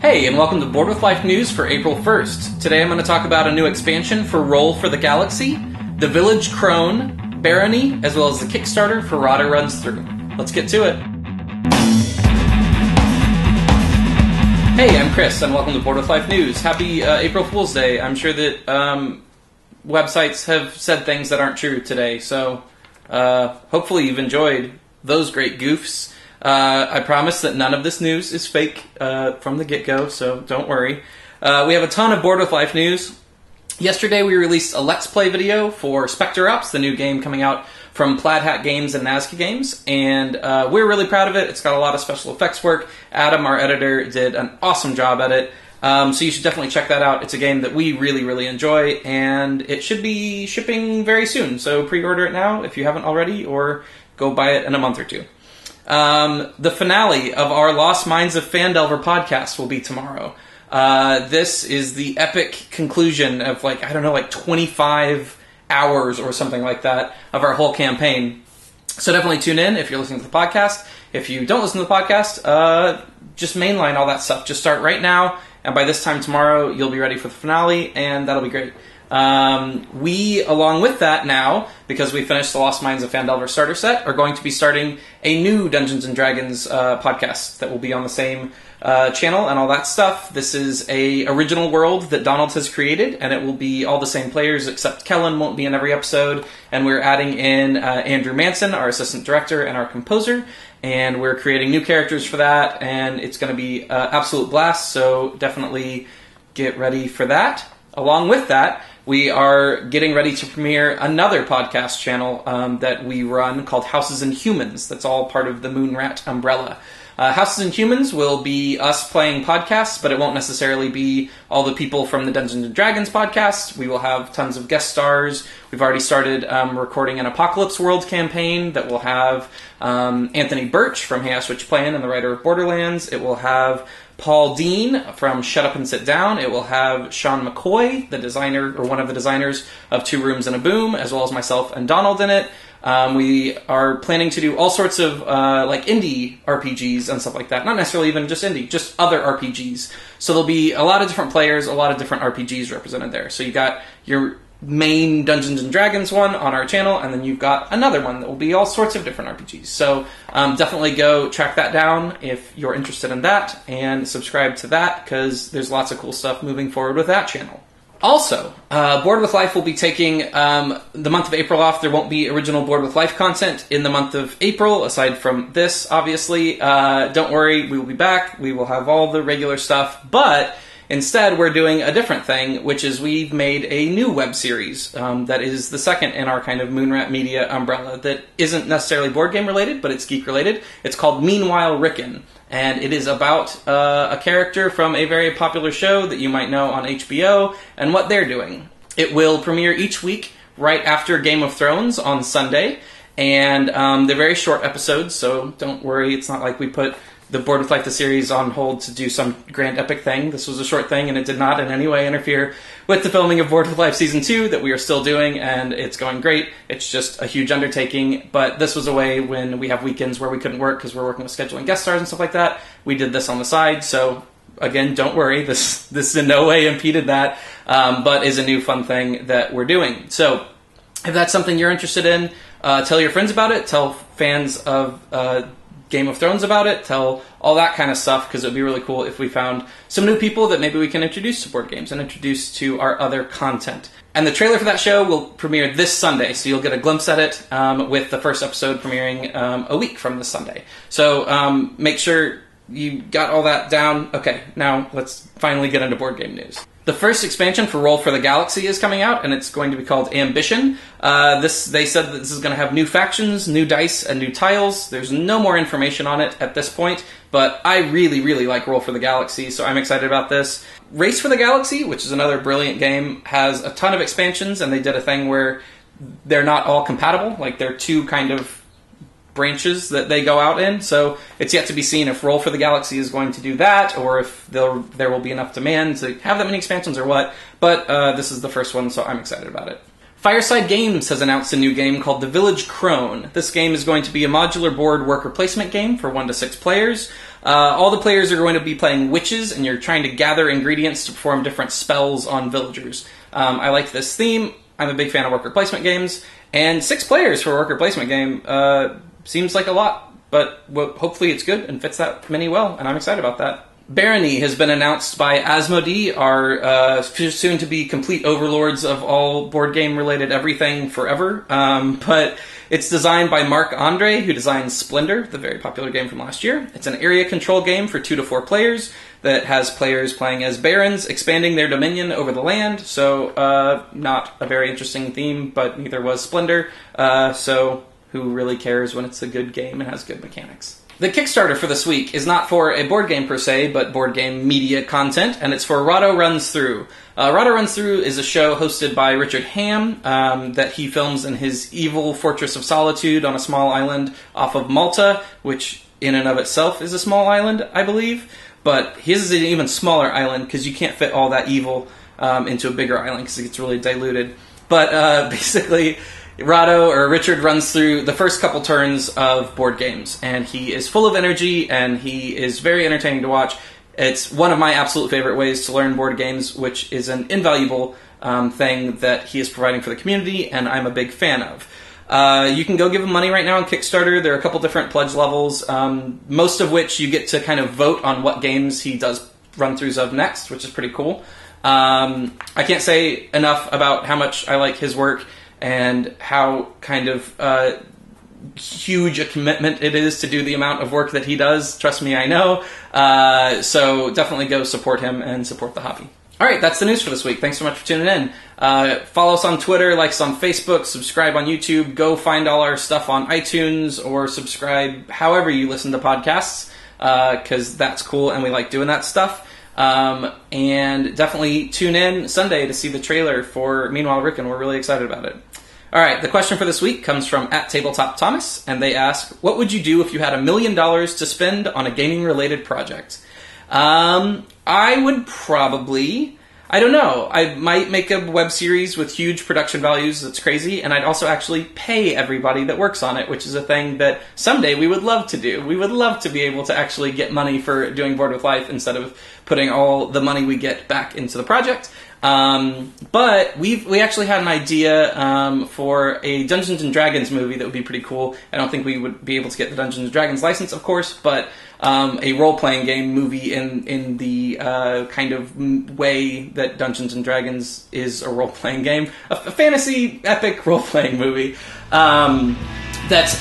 Hey, and welcome to Board with Life News for April 1st. Today I'm going to talk about a new expansion for Roll for the Galaxy, the Village Crone, Barony, as well as the Kickstarter for Rada Runs Through. Let's get to it. Hey, I'm Chris, and welcome to Board with Life News. Happy April Fool's Day. I'm sure that websites have said things that aren't true today, so hopefully you've enjoyed those great goofs. I promise that none of this news is fake from the get-go, so don't worry. We have a ton of Board with Life news. Yesterday we released a Let's Play video for Spectre Ops, the new game coming out from Plaid Hat Games and Nazca Games, and we're really proud of it. It's got a lot of special effects work. Adam, our editor, did an awesome job at it, so you should definitely check that out. It's a game that we really, really enjoy, and it should be shipping very soon, so pre-order it now if you haven't already, or go buy it in a month or two. The finale of our Lost Minds of Phandelver podcast will be tomorrow. This is the epic conclusion of 25 hours or something like that of our whole campaign. So definitely tune in if you're listening to the podcast. If you don't listen to the podcast, just mainline all that stuff. Just start right now, and by this time tomorrow, you'll be ready for the finale, and that'll be great. We, along with that now, because we finished the Lost Minds of Phandelver starter set, are going to be starting a new Dungeons & Dragons podcast that will be on the same channel and all that stuff. This is a original world that Donald has created, and it will be all the same players, except Kellen won't be in every episode, and we're adding in Andrew Manson, our assistant director and our composer, and we're creating new characters for that, and it's going to be absolute blast, so definitely get ready for that. Along with that, we are getting ready to premiere another podcast channel that we run called Houses and Humans. That's all part of the Moonrat umbrella. Houses and Humans will be us playing podcasts, but it won't necessarily be all the people from the Dungeons & Dragons podcast. We will have tons of guest stars. We've already started recording an Apocalypse World campaign that will have Anthony Birch from Hey I Switch Plan and the writer of Borderlands. It will have Paul Dean from Shut Up and Sit Down. It will have Sean McCoy, the designer, or one of the designers of Two Rooms and a Boom, as well as myself and Donald in it. We are planning to do all sorts of indie RPGs and stuff like that. Not necessarily even just indie, just other RPGs. So there'll be a lot of different players, a lot of different RPGs represented there. So you got your main Dungeons & Dragons one on our channel, and then you've got another one that will be all sorts of different RPGs. So definitely go track that down if you're interested in that, and subscribe to that, because there's lots of cool stuff moving forward with that channel. Also, Board with Life will be taking the month of April off. There won't be original Board with Life content in the month of April, aside from this, obviously. Don't worry, we will be back. We will have all the regular stuff, but instead, we're doing a different thing, which is we've made a new web series that is the second in our kind of Moonrat Media umbrella that isn't necessarily board game related, but it's geek related. It's called Meanwhile Rickon, and it is about a character from a very popular show that you might know on HBO and what they're doing. It will premiere each week right after Game of Thrones on Sunday, and they're very short episodes, so don't worry, it's not like we put the Board with Life, the series, on hold to do some grand epic thing. This was a short thing, and it did not in any way interfere with the filming of Board with Life Season 2 that we are still doing, and it's going great. It's just a huge undertaking, but this was a way when we have weekends where we couldn't work because we're working with scheduling guest stars and stuff like that. We did this on the side, so again, don't worry. This in no way impeded that, but is a new fun thing that we're doing. So if that's something you're interested in, tell your friends about it. Tell fans of Game of Thrones about it, tell all that kind of stuff, because it would be really cool if we found some new people that maybe we can introduce to board games and introduce to our other content. And the trailer for that show will premiere this Sunday, so you'll get a glimpse at it with the first episode premiering a week from this Sunday. So make sure you got all that down. Okay, now let's finally get into board game news. The first expansion for Roll for the Galaxy is coming out, and it's going to be called Ambition. They said that this is going to have new factions, new dice, and new tiles. There's no more information on it at this point, but I really, really like Roll for the Galaxy, so I'm excited about this. Race for the Galaxy, which is another brilliant game, has a ton of expansions, and they did a thing where they're not all compatible. Like, they're two kind of branches that they go out in, so it's yet to be seen if Roll for the Galaxy is going to do that, or if there will be enough demand to have that many expansions or what, but this is the first one, so I'm excited about it. Fireside Games has announced a new game called The Village Crone. This game is going to be a modular board worker placement game for 1 to 6 players. All the players are going to be playing witches, and you're trying to gather ingredients to perform different spells on villagers. I like this theme. I'm a big fan of worker placement games, and 6 players for a worker placement game seems like a lot, but hopefully it's good and fits that many well, and I'm excited about that. Barony has been announced by Asmodee, our soon-to-be complete overlords of all board game-related everything forever. But it's designed by Marc Andre, who designed Splendor, the very popular game from last year. It's an area control game for 2 to 4 players that has players playing as barons, expanding their dominion over the land. So, not a very interesting theme, but neither was Splendor. So, who really cares when it's a good game and has good mechanics? The Kickstarter for this week is not for a board game per se, but board game media content, and it's for Rahdo Runs Through. Rahdo Runs Through is a show hosted by Richard Hamm that he films in his evil Fortress of Solitude on a small island off of Malta, which in and of itself is a small island, I believe. But his is an even smaller island because you can't fit all that evil into a bigger island because it gets really diluted. But basically, Richard runs through the first couple turns of board games, and he is full of energy, and he is very entertaining to watch. It's one of my absolute favorite ways to learn board games, which is an invaluable thing that he is providing for the community, and I'm a big fan of. You can go give him money right now on Kickstarter. There are a couple different pledge levels, most of which you get to kind of vote on what games he does run-throughs of next, which is pretty cool. I can't say enough about how much I like his work, and how kind of huge a commitment it is to do the amount of work that he does. Trust me, I know. So definitely go support him and support the hobby. All right, that's the news for this week. Thanks so much for tuning in. Follow us on Twitter, like us on Facebook, subscribe on YouTube, go find all our stuff on iTunes, or subscribe however you listen to podcasts, because that's cool and we like doing that stuff. And definitely tune in Sunday to see the trailer for Meanwhile Rickon. We're really excited about it. All right, the question for this week comes from @TabletopThomas, and they ask, what would you do if you had $1 million to spend on a gaming-related project? I would probably, I don't know, I might make a web series with huge production values that's crazy, and I'd also actually pay everybody that works on it, which is a thing that someday we would love to do. We would love to be able to actually get money for doing Board with Life instead of putting all the money we get back into the project. But we actually had an idea for a Dungeons and Dragons movie that would be pretty cool. I don't think we would be able to get the Dungeons and Dragons license, of course, but a role-playing game movie in the kind of way that Dungeons and Dragons is a role-playing game. A fantasy, epic role-playing movie that's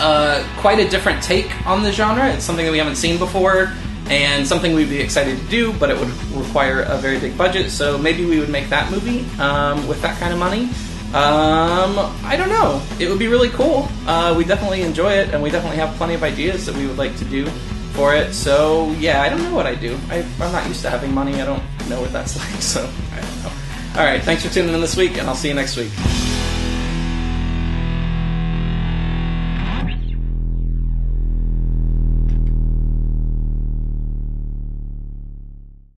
quite a different take on the genre. It's something that we haven't seen before, and something we'd be excited to do, but it would require a very big budget, so maybe we would make that movie with that kind of money. I don't know. It would be really cool. We definitely enjoy it, and we definitely have plenty of ideas that we would like to do for it, so yeah, I don't know what I'd do. I'm not used to having money. I don't know what that's like, so I don't know. Alright, thanks for tuning in this week, and I'll see you next week.